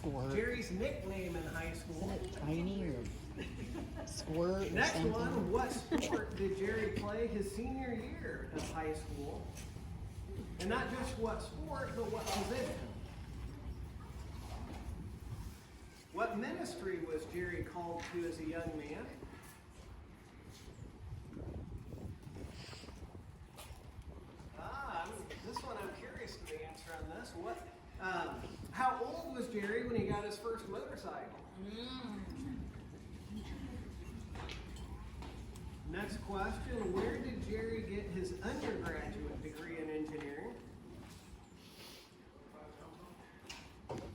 Squirt. Jerry's nickname in high school. Isn't it Tiny or Squirt or Next something? one, what sport did Jerry play his senior year of high school? And not just what sport, but what position? What ministry was Jerry called to as a young man? This one I'm curious to the answer on this. How old was Jerry when he got his first motorcycle? Next question, where did Jerry get his undergraduate degree in engineering?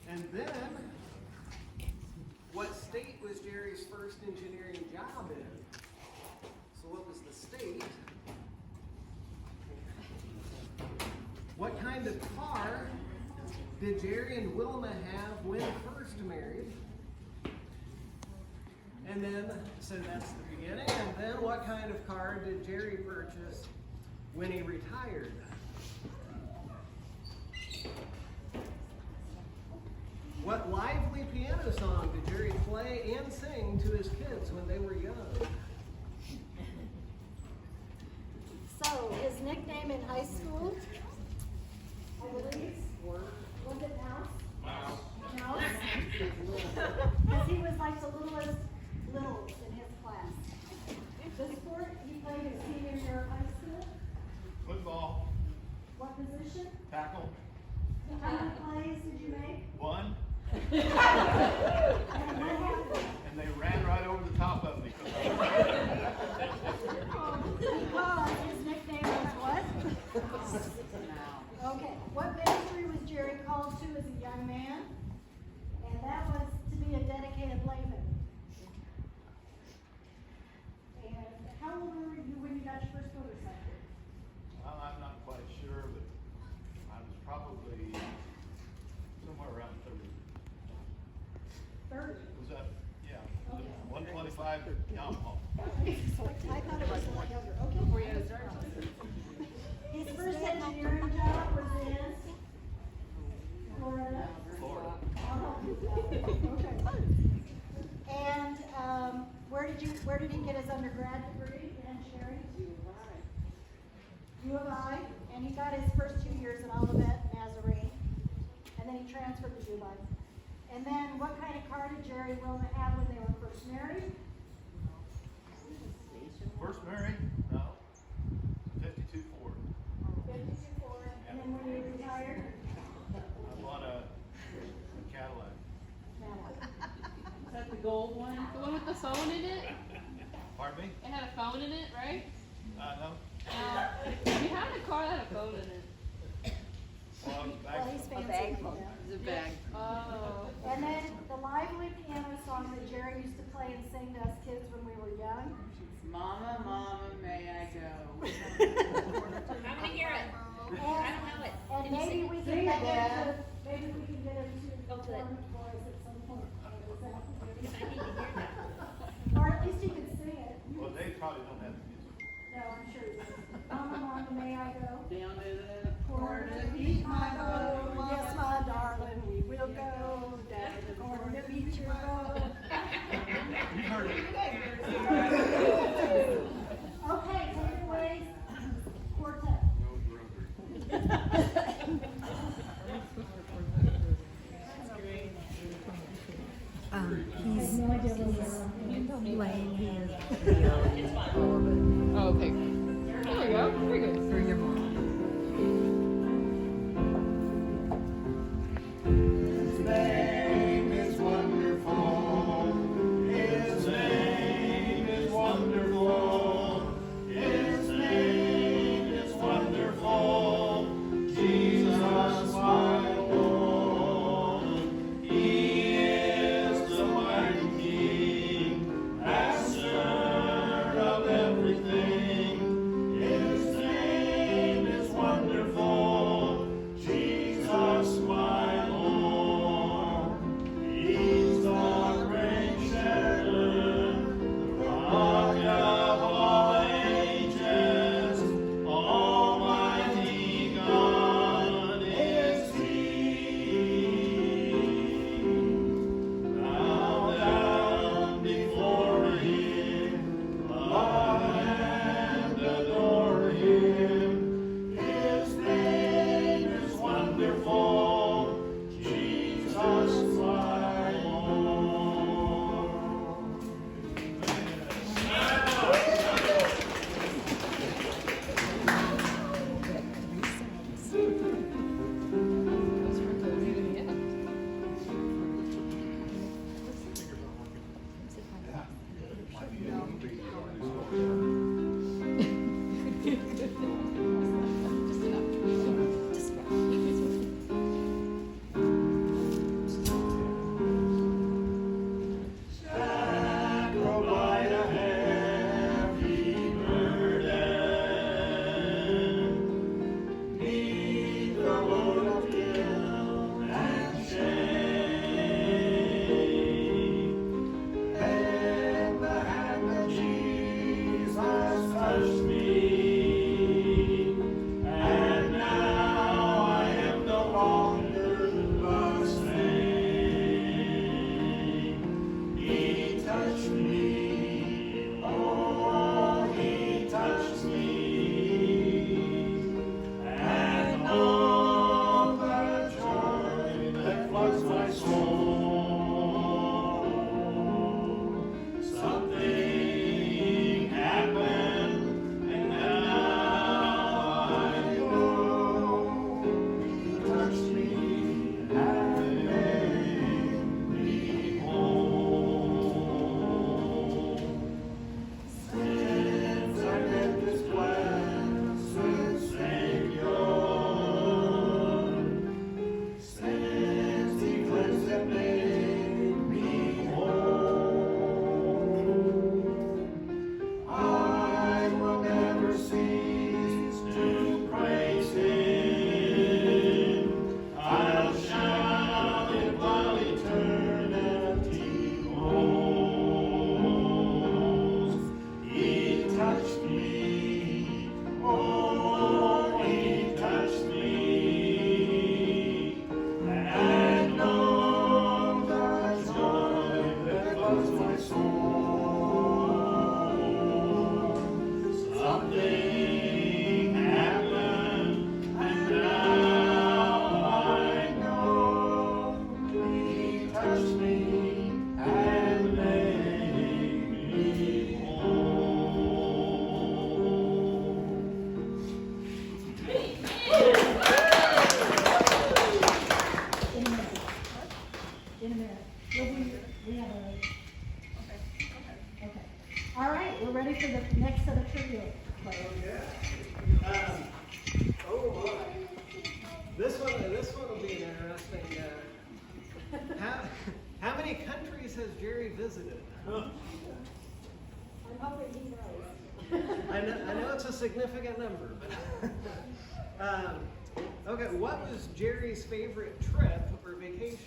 And then, what state was Jerry's first engineering job in? So what was the state? What kind of car did Jerry and Wilma have when first married? And then, so that's the beginning. And then what kind of car did Jerry purchase when he retired? What lively piano song did Jerry play and sing to his kids when they were young? So, his nickname in high school, I believe, was it Mouse? Mouse? Because he was like the littlest littles in his class. The sport he played his senior year of high school, Football, what position? tackle, How many plays did you make? 1, And what happened? and they ran right over the top of me. Because his nickname was what? Okay, what ministry was Jerry called to as a young man? And that was to be a dedicated layman. And how old were you when you got your first motorcycle? Well, I'm not quite sure, but I was probably somewhere around 30. 30. Was that, yeah, Okay. 125 Yamaha. I thought it was a lot younger. Okay. His first engineering job was in Florida. Florida. Okay. And where did he get his undergrad degree in engineering? U of I. And he got his first 2 years at Olivet Nazarene. And then he transferred to Dubai. And then what kind of car did Jerry and Wilma have when they were first married? First married? No. 52 Ford. 52 Ford. And then when he retired? I bought a Cadillac. Is that the gold one? The one with the phone in it? Pardon me? It had a phone in it, right? No. We had a car that had a phone in it. Well, I was back. Well, he's fancy. It's a bag. Oh. And then the lively piano song that Jerry used to play and sing to us kids when we were young. Mama, mama, may I go? I want to hear it. I don't know it. And Can you maybe sing we it? can get him to, maybe we can get him to Go for it. perform it for us at some point. Because I need to hear that. Or at least he can sing it. Well, they probably don't have the music. No, I'm sure he does. Mama, mama, may I go? Down to the Corner to beat my bow. Yes, my darling, we will go down to the corner to beat your bow. You heard it. Okay, take it away, quartet. He's No idea what it is. playing his video and all of it Oh, okay. There we go. Very good. for your mom. His name is wonderful. His name is wonderful. His name is wonderful. Jesus, my Lord. He is the mighty King, master of everything. His name is This one will be an interesting. How many countries has Jerry visited? I'm hoping he knows. I know it's a significant number, but okay. What was Jerry's favorite trip or vacation?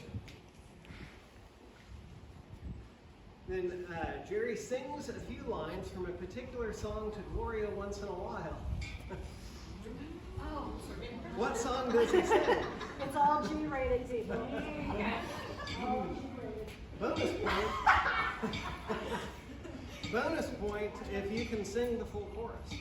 Then Jerry sings a few lines from a particular song to Gloria once in a while. Oh. What song does he sing? It's all G-rated, people. All G-rated. Bonus point. Bonus point if you can sing the full chorus.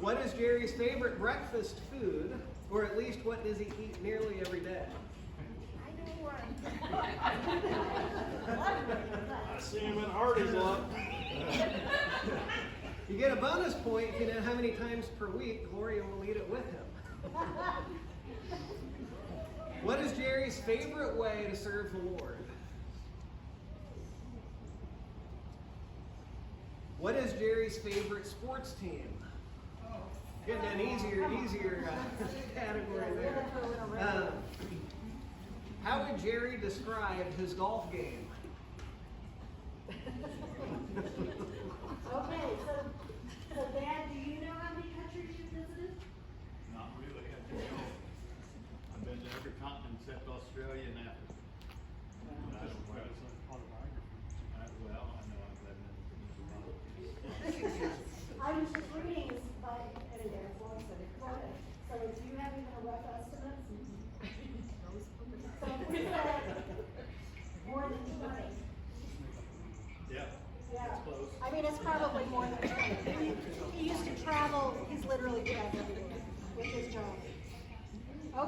What is Jerry's favorite breakfast food, or at least what does he eat nearly every day? I see him in Hardy's lot. You get a bonus point if you know how many times per week Gloria will eat it with him. What is Jerry's favorite way to serve the Lord? What is Jerry's favorite sports team? Getting an easier category there. How would Jerry describe his golf game? Okay, so Dad, do you know how many countries you've visited? Not really. I've been to every continent except Australia and Africa. Well, I know I've been in I was just reading by, anyway, one second. Go ahead. So do you have even a rough estimate? So we said more than 20. Yeah. Yeah. That's close. I mean, it's probably more than 20. He used to travel, he's literally traveled everywhere with his job.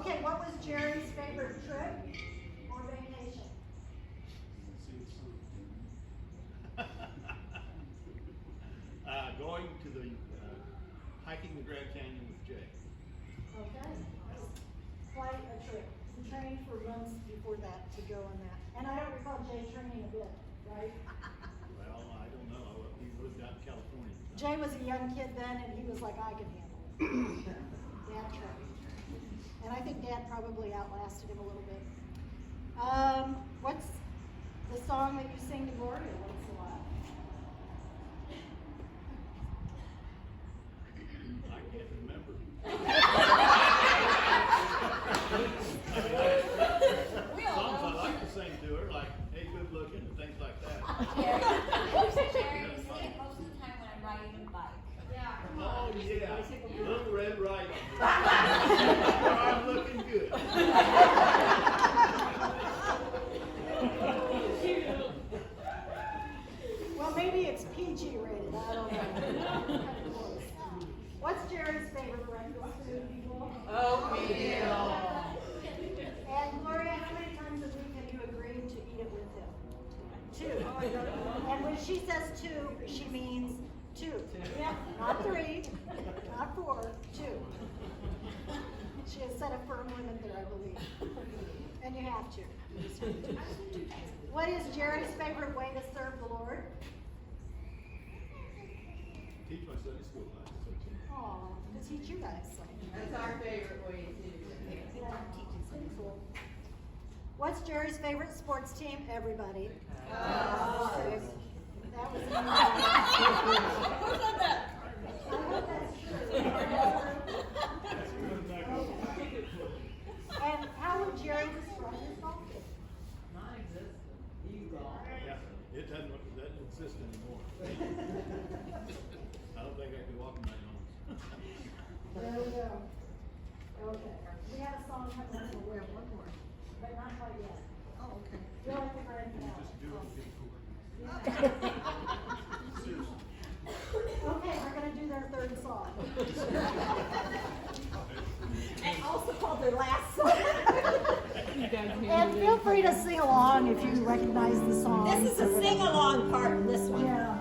Okay, what was Jerry's favorite trip or vacation? Going to the, hiking the Grand Canyon with Jay. Okay, quite a trip. He trained for months before that to go on that. And I don't recall Jay training a bit, right? Well, I don't know, he lived out in California. Jay was a young kid then, and he was like, I can handle it. Dad trained. And I think Dad probably outlasted him a little bit. What's the song that you sing to Gloria once in a while? I can't remember. Songs I like to sing to her, like, hey, good looking, and things like that. Jerry, you sing it most of the time when I'm riding a bike. Oh, yeah, Little Red Riding Hood. I'm looking good. Well, maybe it's PG rated, I don't know. What's Jerry's favorite breakfast food, people? Oatmeal. And Gloria, how many times a week have you agreed to eat it with him? 2. And when she says 2, she means 2. Yeah, not 3, not 4, 2. She has set a firm limit there, I believe. And you have to. What is Jerry's favorite way to serve the Lord? Teach my Sunday school class. Aw, to teach you guys something. That's our favorite way too. Yeah, pretty cool. What's Jerry's favorite sports team? Everybody. Okay. That was Who said that? I hope that's true. Okay. And how would Jerry describe his golf game? Non-existent. E-golf. Yeah, it doesn't exist anymore. I don't think I could walk in my homes. There we go. Okay. We have a song coming up. We have one more. But not quite yet. Oh, okay. We'll have to grand finale. Just do it and get cool. Seriously. Okay, we're gonna do their third song. And also called their last song. You guys And feel free to sing along if you recognize the song. This is a sing-along part, this one. Yeah.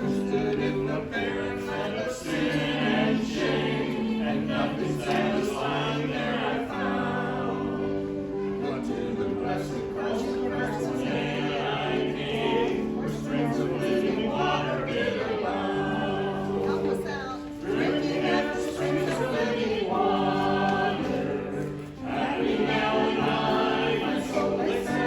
Stood in the barren land of sin and shame, and nothing satisfying there I found. But to the blessed cross of Christ's name I came, where springs of living water did abound. Help us out. Drinking at the springs of living water, happy now and I, my soul they sang.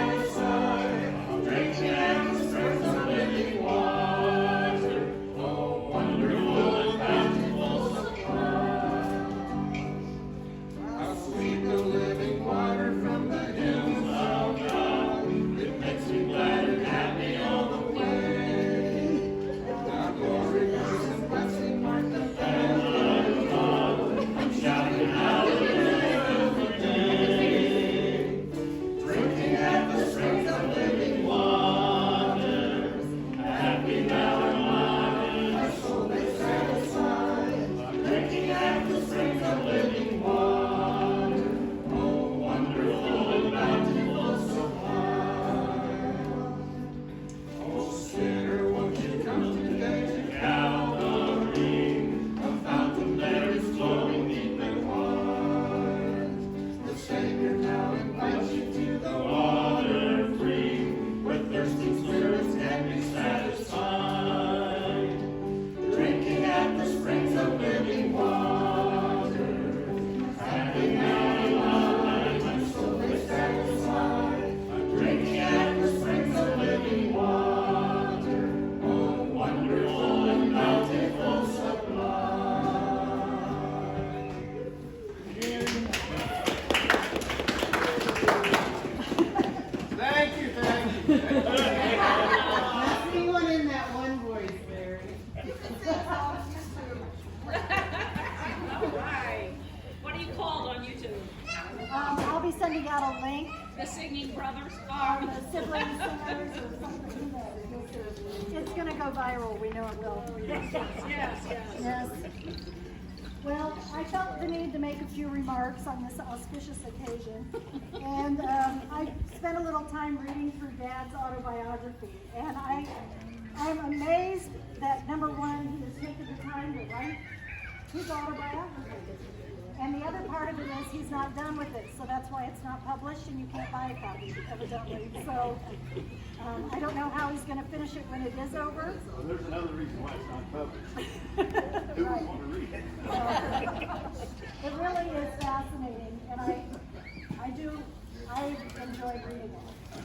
Somebody got a link The singing brothers. on the sibling singers or something. It's gonna go viral, we know it will. Yes. Well, I felt the need to make a few remarks on this auspicious occasion. And I spent a little time reading through Dad's autobiography. And I'm amazed that, number one, he has taken the time to write his autobiography. And the other part of it is he's not done with it, so that's why it's not published and you can't buy a copy, evidently. So I don't know how he's going to finish it when it is over. Well, there's another reason why it's not published. Who would want to read it? It really is fascinating, and I enjoy reading it.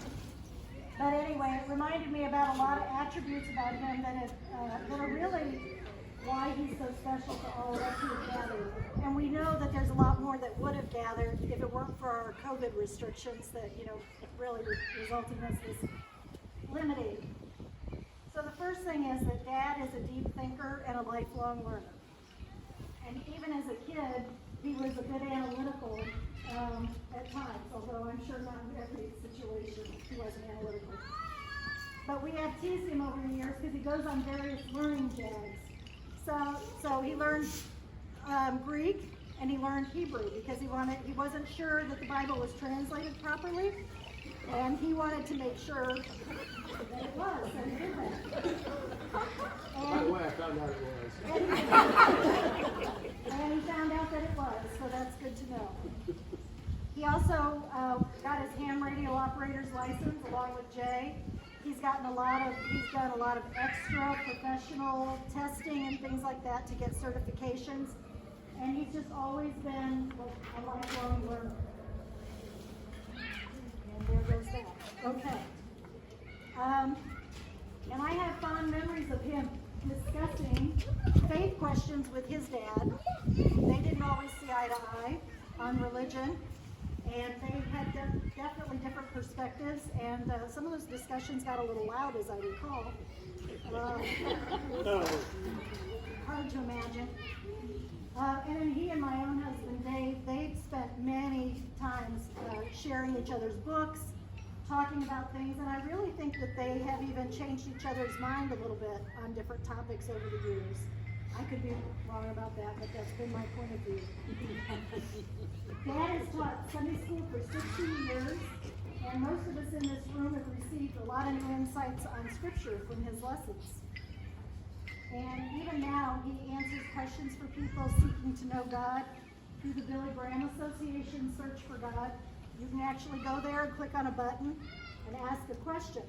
But anyway, it reminded me about a lot of attributes about him that are really why he's so special to all of us who have gathered. And we know that there's a lot more that would have gathered if it weren't for our COVID restrictions that, really resulted in this limiting. So the first thing is that Dad is a deep thinker and a lifelong learner. And even as a kid, he was a bit analytical at times, although I'm sure not in every situation he wasn't analytical. But we have teased him over the years because he goes on various learning jags. So he learned Greek and he learned Hebrew because he wasn't sure that the Bible was translated properly, and he wanted to make sure that it was, and it isn't. By the way, I found out it was. And he found out that it was, so that's good to know. He also got his ham radio operator's license along with Jay. He's done a lot of extra professional testing and things like that to get certifications. And he's just always been a lifelong learner. And there goes that. Okay. And I have fond memories of him discussing faith questions with his dad. They didn't always see eye to eye on religion. And they had definitely different perspectives, and some of those discussions got a little loud, as I recall. Hard to imagine. And then he and my own husband, Dave, they've spent many times sharing each other's books, talking about things, and I really think that they have even changed each other's mind a little bit on different topics over the years. I could be wrong about that, but that's been my point of view. Dad has taught Sunday school for 16 years, and most of us in this room have received a lot of new insights on Scripture from his lessons. And even now, he answers questions for people seeking to know God through the Billy Graham Association Search for God. You can actually go there and click on a button and ask a question.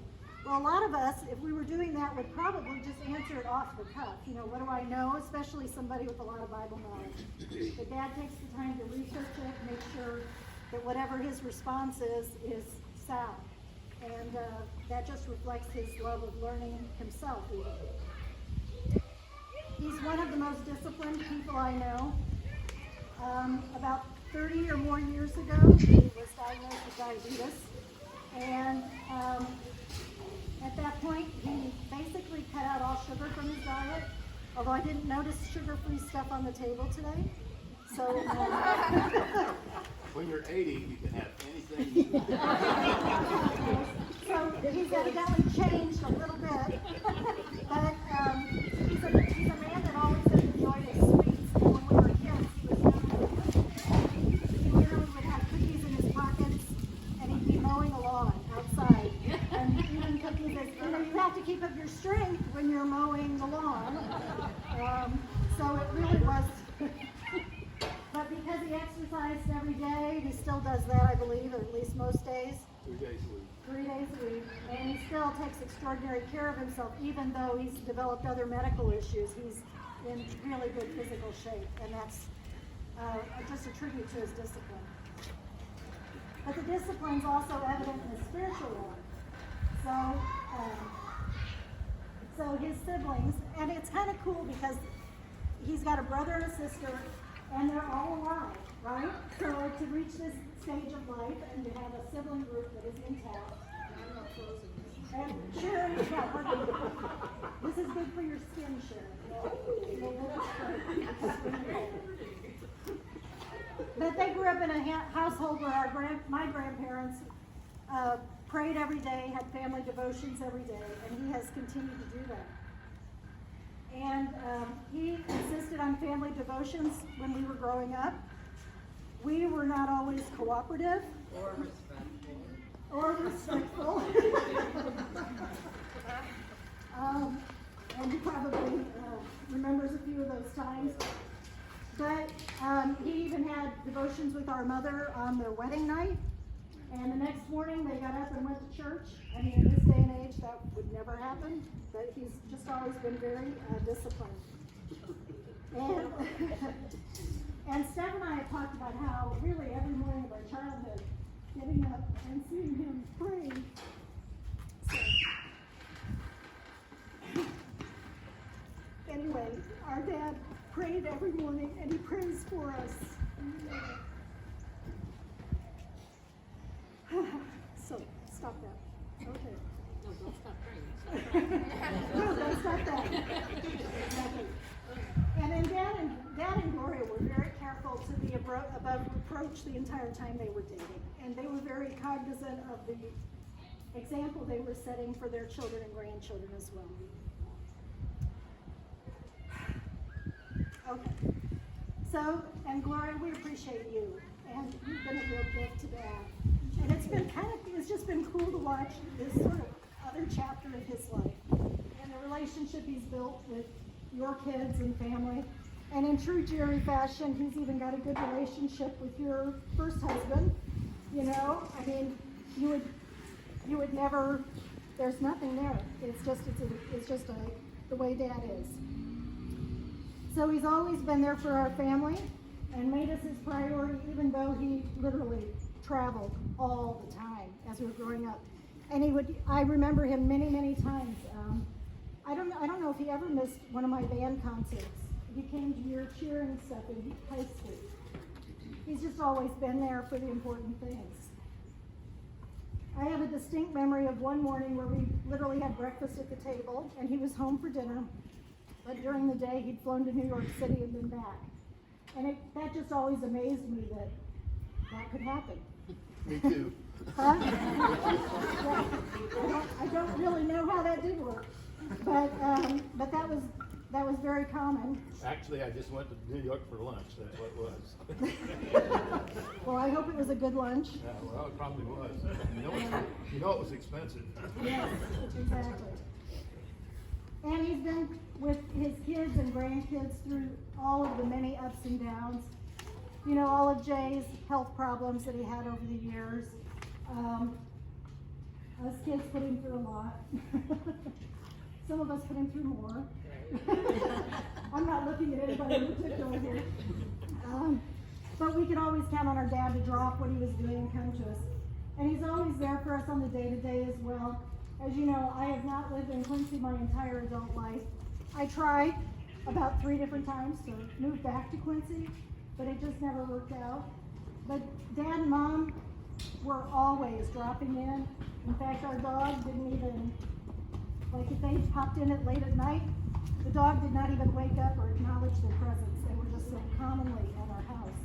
Well, a lot of us, if we were doing that, would probably just answer it off the cuff. What do I know? Especially somebody with a lot of Bible knowledge. But Dad takes the time to research it, make sure that whatever his response is sound. And that just reflects his love of learning himself, even. He's one of the most disciplined people I know. About 30 or more years ago, he was diagnosed with diabetes. And at that point, he basically cut out all sugar from his diet, although I didn't notice sugar-free stuff on the table today. So, When you're 80, you can have anything you want. so he's evidently changed a little bit, but he's a man that always has enjoyed his sweets. And when we were kids, he literally would have cookies in his pockets, and he'd be mowing a lawn outside. And even cookies, you have to keep up your strength when you're mowing the lawn. So it really was. But because he exercised every day, he still does that, I believe, or at least most days. 3 days a week. 3 days a week. And he still takes extraordinary care of himself, even though he's developed other medical issues. He's in really good physical shape, and that's just a tribute to his discipline. But the discipline's also evident in his spiritual life. So his siblings, and it's kind of cool because he's got a brother and a sister, and they're all alive, right? So to reach this stage of life and to have a sibling group that is intact. And Sharon, this is good for your skin, Sharon. But they grew up in a household where my grandparents prayed every day, had family devotions every day, and he has continued to do that. And he insisted on family devotions when we were growing up. We were not always cooperative or respectful. And he probably remembers a few of those times. But he even had devotions with our mother on their wedding night. And the next morning they got up and went to church. I mean, in this day and age, that would never happen. But he's just always been very disciplined. And Steph and I have talked about how really every morning of our childhood, getting up and seeing him pray. So, anyway, our dad prayed every morning, and he prays for us. So, stop that. Okay. No, don't stop praying. No, don't stop that. Exactly. And then Dad and Gloria were very careful to be above reproach the entire time they were dating. And they were very cognizant of the example they were setting for their children and grandchildren as well. Okay. So, and Gloria, we appreciate you. And you've been a real gift to Dad. And it's just been cool to watch this sort of other chapter of his life. And the relationship he's built with your kids and family. And in true Jerry fashion, he's even got a good relationship with your first husband. You know, I mean, you would never, there's nothing there. It's just the way Dad is. So he's always been there for our family and made us his priority, even though he literally traveled all the time as we were growing up. And I remember him many, many times. I don't know if he ever missed one of my band concerts. He came to your cheering stuff in high school. He's just always been there for the important things. I have a distinct memory of one morning where we literally had breakfast at the table, and he was home for dinner. But during the day, he'd flown to New York City and been back. And that just always amazed me that could happen. Me too. Huh? Yeah. I don't really know how that did work, but that was very common. Actually, I just went to New York for lunch. That's what it was. Well, I hope it was a good lunch. Yeah, well, it probably was. You know it was expensive. Yes, exactly. And he's been with his kids and grandkids through all of the many ups and downs. You know, all of Jay's health problems that he had over the years. Us kids put him through a lot. Some of us put him through more. I'm not looking at anybody in particular here. But we could always count on our dad to drop what he was doing and come to us. And he's always there for us on the day-to-day as well. As you know, I have not lived in Quincy my entire adult life. I tried about 3 different times to move back to Quincy, but it just never worked out. But Dad and Mom were always dropping in. In fact, our dog didn't even, like if they popped in late at night, the dog did not even wake up or acknowledge their presence. They were just so commonly at our house.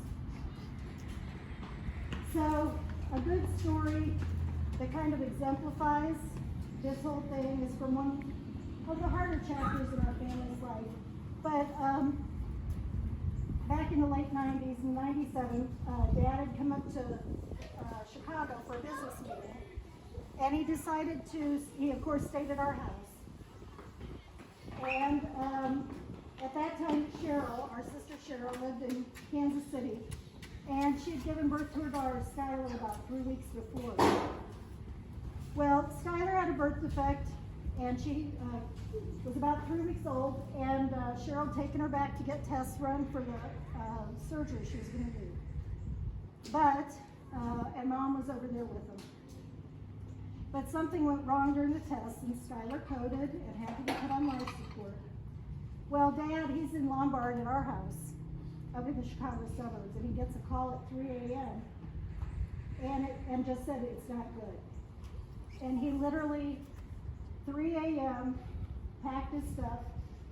So, a good story that kind of exemplifies this whole thing is from one of the harder chapters in our family's life. But back in the late 90s, in 97, Dad had come up to Chicago for a business meeting. And he decided he of course stayed at our house. And at that time, Cheryl, our sister Cheryl, lived in Kansas City. And she had given birth to her daughter, Skylar, about 3 weeks before. Well, Skylar had a birth defect, and she was about 3 weeks old, and Cheryl had taken her back to get tests run for the surgery she was going to do. But, and Mom was over there with them. But something went wrong during the test, and Skylar coded and had to be put on life support. Well, Dad, he's in Lombard at our house, up in the Chicago suburbs, and he gets a call at 3 a.m. and just said it's not good. And he literally, 3 a.m., packed his stuff,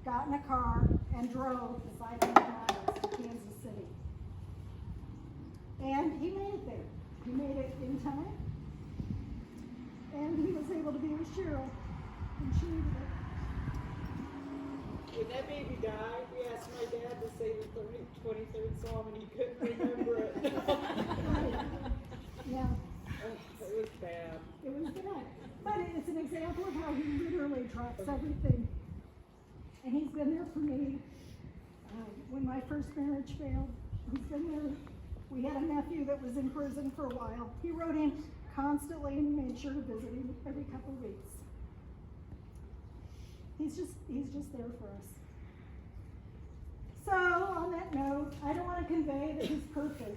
got in a car, and drove the 500 miles to Kansas City. And he made it there. He made it in time. And he was able to be with Cheryl. And she needed it. When that baby died, we asked my dad to say the 23rd Psalm and he couldn't remember it. Yeah, It was bad. it was bad. But it's an example of how he literally drops everything. And he's been there for me. When my first marriage failed, he's been there. We had a nephew that was in prison for a while. He wrote in constantly and made sure to visit him every couple of weeks. He's just there for us. So on that note, I don't want to convey that he's perfect.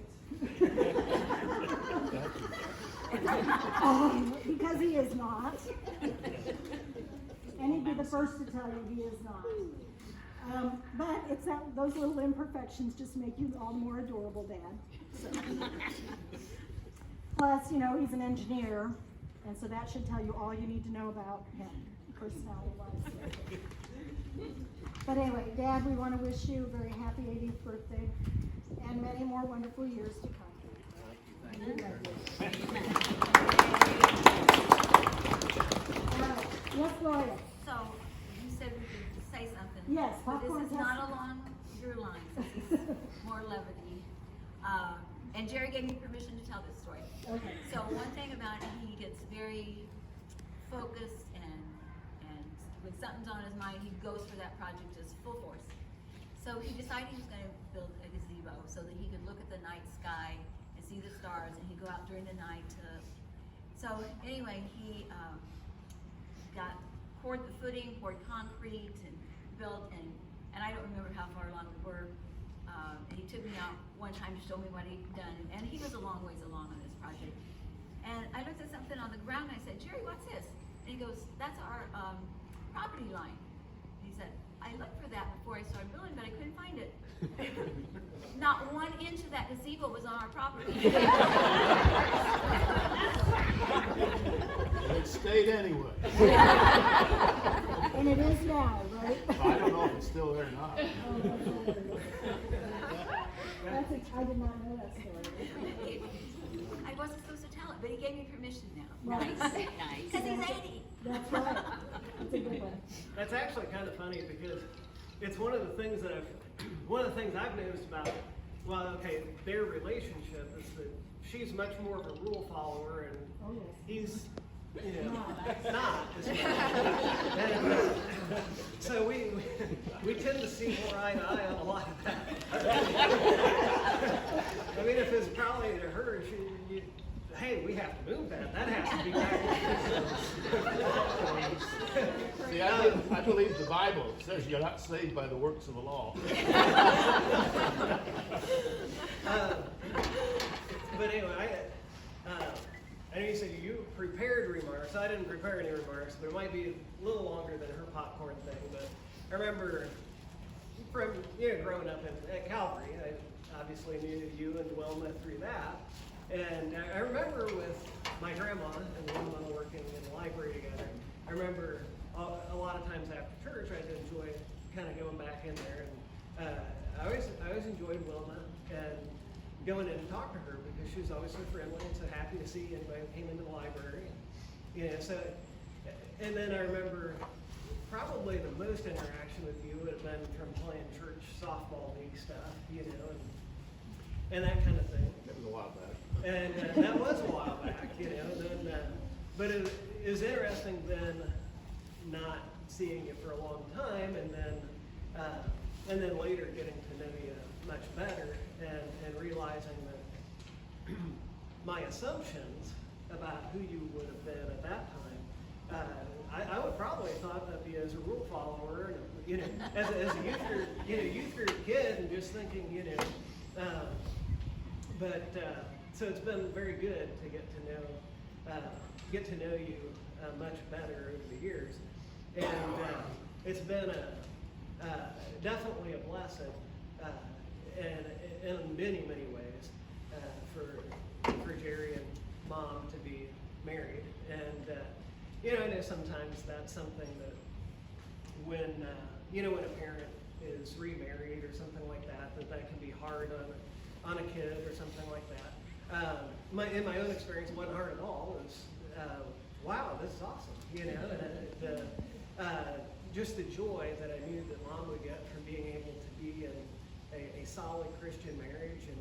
Because he is not. And he'd be the first to tell you he is not. But it's those little imperfections just make you all the more adorable, Dad. So. Plus, he's an engineer, and so that should tell you all you need to know about him, personality-wise. But anyway, Dad, we want to wish you a very happy 80th birthday and many more wonderful years to come. Yes, Gloria. So, you said we could say something. Yes, But this popcorn is not testing. along your lines. This is more levity. And Jerry gave me permission to tell this story. Okay. So one thing about it, he gets very focused and when something's on his mind, he goes for that project just full force. So he decided he was going to build a gazebo so that he could look at the night sky and see the stars, and he'd go out during the night to. So anyway, he poured the footing, poured concrete, and built, and I don't remember how far along we were. And he took me out one time to show me what he'd done, and he was a long ways along on this project. And I looked at something on the ground, and I said, Jerry, what's this? And he goes, that's our property line. He said, I looked for that before I started building, but I couldn't find it. Not 1 inch of that gazebo was on our property. It stayed anyway. And it is now, right? I don't know if it's still there or not. I did not know that story. I wasn't supposed to tell it, but he gave me permission now. Right. Nice. Because he's 80. That's right. That's a good one. That's actually kind of funny because it's one of the things I've noticed about, their relationship is that she's much more of a rule follower and Oh, yes. he's, not as much. And, so we tend to see more eye to eye on a lot of that. I mean, if it's probably to her, hey, we have to move that. That has to be back. See, I believe the Bible says you're not saved by the works of the law. But anyway, I know you said you prepared remarks. I didn't prepare any remarks, but it might be a little longer than her popcorn thing. But I remember from growing up at Calvary, I obviously knew you and Wilma through that. And I remember with my grandma and Wilma working in the library together, I remember a lot of times after church I'd enjoy kind of going back in there. And I always enjoyed Wilma and going in and talk to her because she was always so friendly and so happy to see anybody who came into the library. And then I remember probably the most interaction with you would have been from playing church softball league stuff, and that kind of thing. That was a while back. And that was a while back, but it was interesting then not seeing you for a long time, and then later getting to know you much better and realizing that my assumptions about who you would have been at that time, I would probably have thought of you as a rule follower, as a youth group kid, and just thinking, so it's been very good to get to know you much better over the years, and it's been definitely a blessing, and in many ways for Jerry and Mom to be married, and I know sometimes that's something that when a parent is remarried or something like that can be hard on a kid or something like that. In my own experience, it wasn't hard at all. It was, wow, this is awesome. You know, just the joy that I knew that Mom would get from being able to be in a solid Christian marriage, and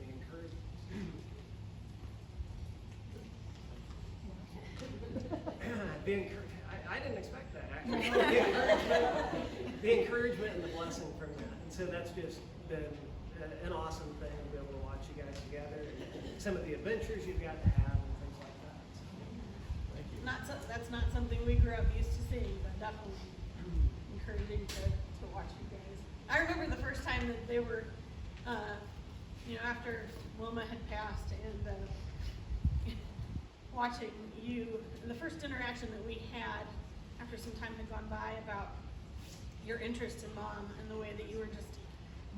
the encouragement. I didn't expect that, actually. The encouragement and the blessing from that. And so that's just been an awesome thing to be able to watch you guys together, and some of the adventures you've got to have and things like that. So, thank you. That's not something we grew up used to seeing, but definitely encouraging to watch you guys. I remember the first time that they were, after Wilma had passed, and watching you, the first interaction that we had after some time had gone by about your interest in Mom and the way that you were just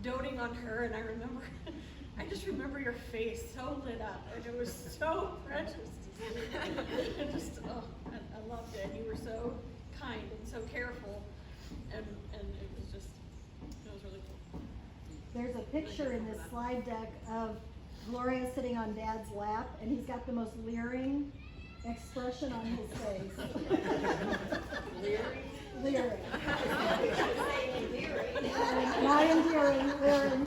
doting on her, and I just remember your face so lit up, and it was so precious to see. I loved it. You were so kind and so careful, and it was really cool. There's a picture in this slide deck of Gloria sitting on Dad's lap, and he's got the most leering expression on his face. Leering. Not endearing, leering.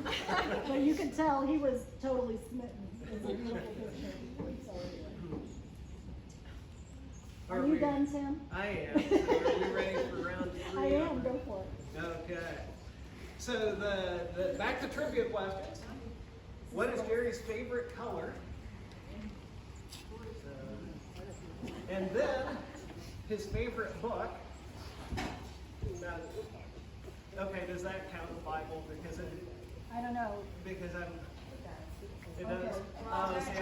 But you could tell he was totally smitten. It's a beautiful picture. So, are you done, Tim? I am. So are we ready for round 3? I am. Go for it. Okay. So the back to trivia questions. What is Jerry's favorite color? And then his favorite book. Okay, does that count the Bible? Because I don't know. Because I'm. It Okay. does. See,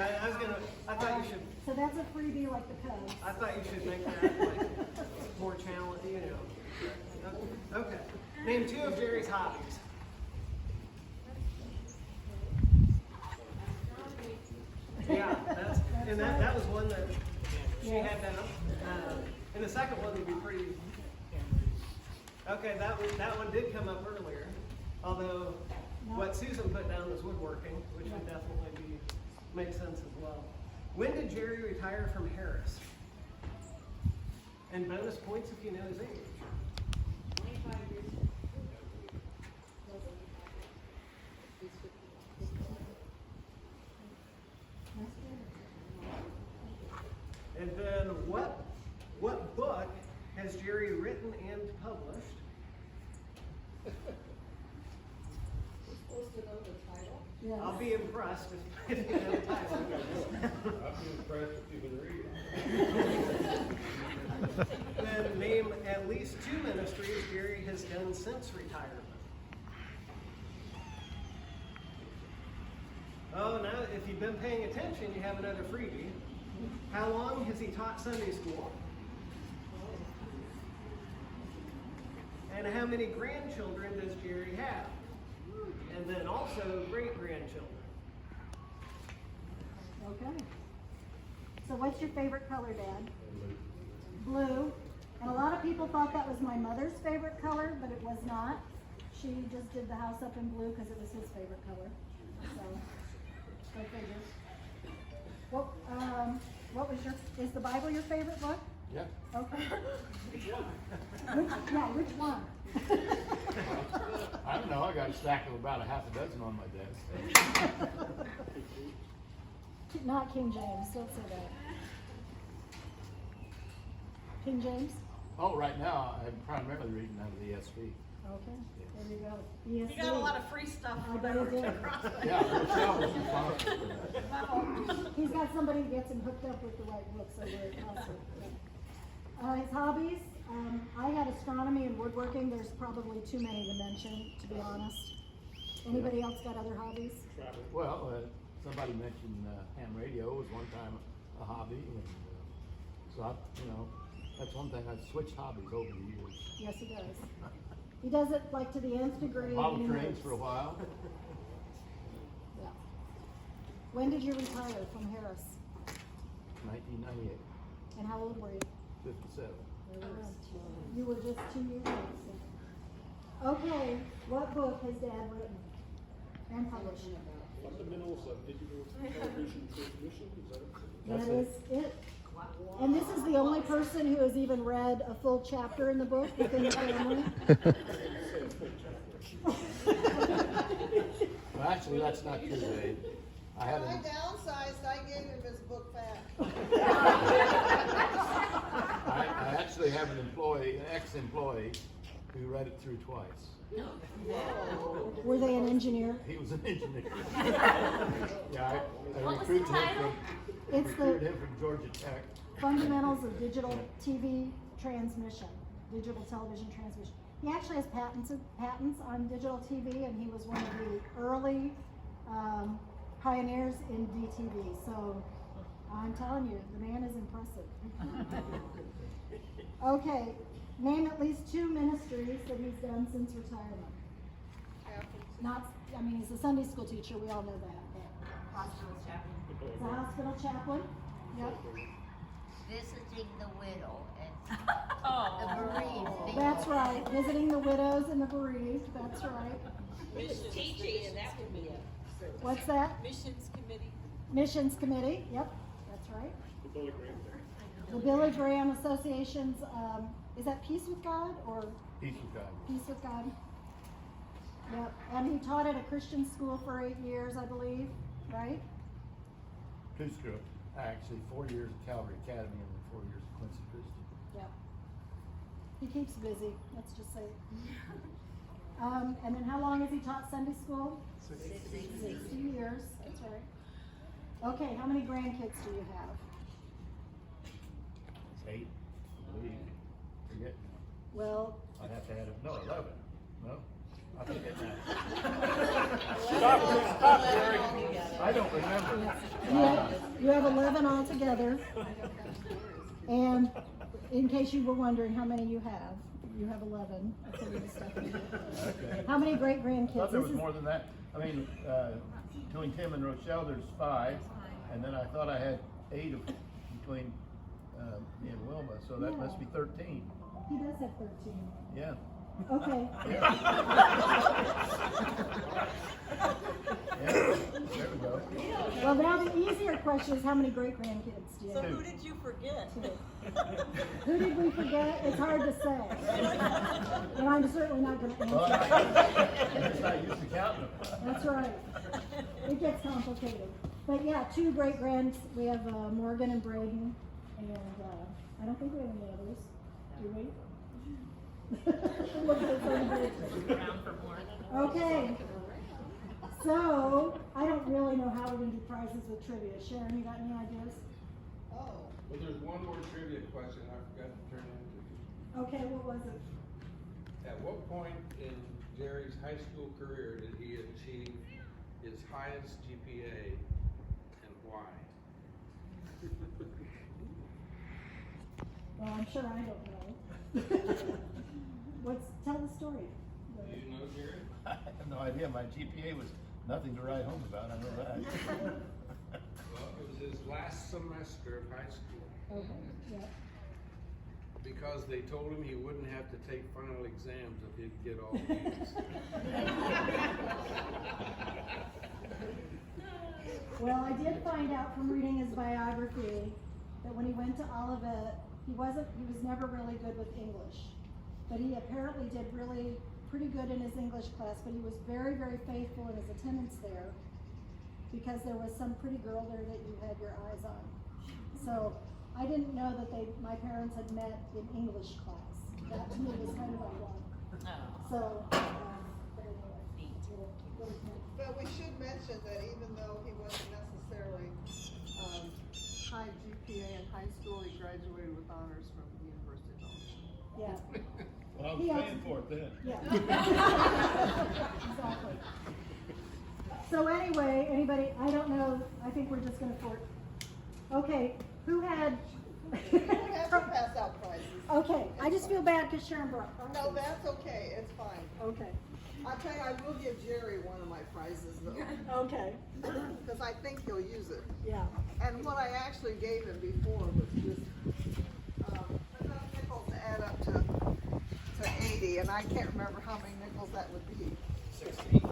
I thought you should. So that's a freebie like the Cubs. I thought you should make that like more challenging, you know. Okay. Name 2 of Jerry's hobbies. Yeah, that was one that she had down. And the second one would be pretty. Okay, that one did come up earlier. Although what Susan put down was woodworking, which would definitely make sense as well. When did Jerry retire from Harris? And bonus points if you know his age. 25 years. And then what book has Jerry written and published? Supposed to know the title? Yes. I'll be impressed if you know the title. I'd be impressed if you could read it. Then name at least 2 ministries Jerry has done since retirement. Oh, now if you've been paying attention, you have another freebie. How long has he taught Sunday school? And how many grandchildren does Jerry have? And then also great-grandchildren. Okay. So what's your favorite color, Dad? Blue. And a lot of people thought that was my mother's favorite color, but it was not. She just did the house up in blue because it was his favorite color. So, go figure. What was is the Bible your favorite book? Yeah. Okay. Which one? I don't know, I got a stack of about a half a dozen on my desk. Not King James, don't say that. King James? Oh, right now, I'm primarily reading out of the ESV. Okay, there you go. Yes, You got a lot of free stuff I for bet them it to did. cross. Yeah, Rochelle was responsible for that. He's got somebody who gets him hooked up with the right books over at Concert. His hobbies, I had astronomy and woodworking. There's probably too many to mention, to be honest. Anybody else got other hobbies? Well, somebody mentioned ham radio was one time a hobby, and so that's one thing. I've switched hobbies over the years. Yes, he does. He does it like to the nth degree. Model and he trains knows. for a while. Yeah. When did you retire from Harris? 1998, And how old were you? 57. You were just 2 years old. Okay, what book has Dad written and published? Fundamentals of digital television transmission, is that it? That is it. And this is the only person who has even read a full chapter in the book within the family. Well, actually, that's not true, Dave. I had When I an, downsized, I gave him his book back. I actually have an employee, an ex-employee, who read it through twice. Were they an engineer? He was an engineer. Yeah, I What was the recruited him title? It's recruited the him from Georgia Tech. Fundamentals of Digital TV Transmission, digital television transmission. He actually has patents on digital TV, and he was one of the early pioneers in DTV. So I'm telling you, the man is impressive. Okay, name at least 2 ministries that he's done since retirement. Not, I mean, he's a Sunday school teacher, we all know that. Hospital chaplain. He's a hospital chaplain. Yep. Visiting the widow and the Oh. bereaved. That's right, visiting the widows and the bereaved, that's right. Teaching, and that would be it. What's that? Missions committee. Missions Committee, yep, that's right. The Billy Graham there. The Billy Graham Association's, is that Peace with God or He's a guy. Peace with God? Yep, and he taught at a Christian school for 8 years, I believe, right? Two school. Actually, 4 years at Calvary Academy and then 4 years at Quincy Christian. Yep. He keeps busy, let's just say. And then how long has he taught Sunday school? 60 years, that's right. Okay, how many grandkids do you have? It's 8, I believe. Forget. Well, I'd have to add, no, 11. No? I think it's 9. Stop, Jerry. I don't remember. you have 11 altogether. And in case you were wondering how many you have 11. according to Stephanie. Okay. How many great I grandkids? thought there This was is- more than that. I mean, between Tim and Rochelle, there's 5, and then I thought I had 8 between me and Wilma, so that must be 13. He does have 13. Yeah. Okay. Yeah. There we go. Well, now the easier question is how many great grandkids do you So have? who did you forget? Who did we forget? It's hard to say. And I'm certainly not going to Well, answer. I'm just not used to counting them. That's right. It gets complicated. But yeah, 2 great grands. We have Morgan and Braden. And I don't think we have any others. Do we? Look at this okay. So, I don't really know how we're going to do prizes with trivia. Sharon, you got any ideas? Oh. Well, there's one more trivia question I forgot to turn into. Okay, what was it? At what point in Jerry's high school career did he achieve his highest GPA and why? Well, I'm sure I don't know. Tell the story. Do you know, Jerry? I have no idea. My GPA was nothing to write home about. I know that. Well, it was his last semester of high school Okay, yeah. because they told him he wouldn't have to take final exams if he'd get all B's. Well, I did find out from reading his biography that when he went to Olivet, he was never really good with English. But he apparently did really pretty good in his English class, but he was very, very faithful in his attendance there because there was some pretty girl there that you had your eyes on. So I didn't know that my parents had met in English class. That to me was kind of ironic. So, but anyway. But we should mention that even though he wasn't necessarily high GPA in high school, he graduated with honors from the University of Illinois. Yeah. Well, I was He paying also- for it then. Yeah. Exactly. So anyway, anybody, I don't know, I think we're just gonna okay, who had? We have to pass out prizes. Okay, I just feel bad because Sharon brought prizes. No, that's okay, it's fine. Okay, I'll tell you, I will give Jerry one of my prizes though, okay, because I think he'll use it. yeah. And what I actually gave him before was just, enough nickels to add up to 80, and I can't remember how many nickels that would be. 16.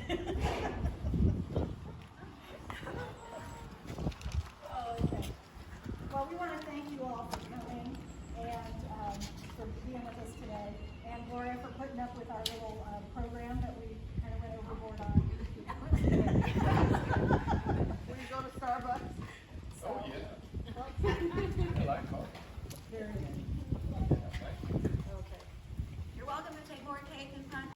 Oh, okay. Well, we want to thank you all for coming and for being with us today. And Gloria for putting up with our little program that we kind of went overboard on.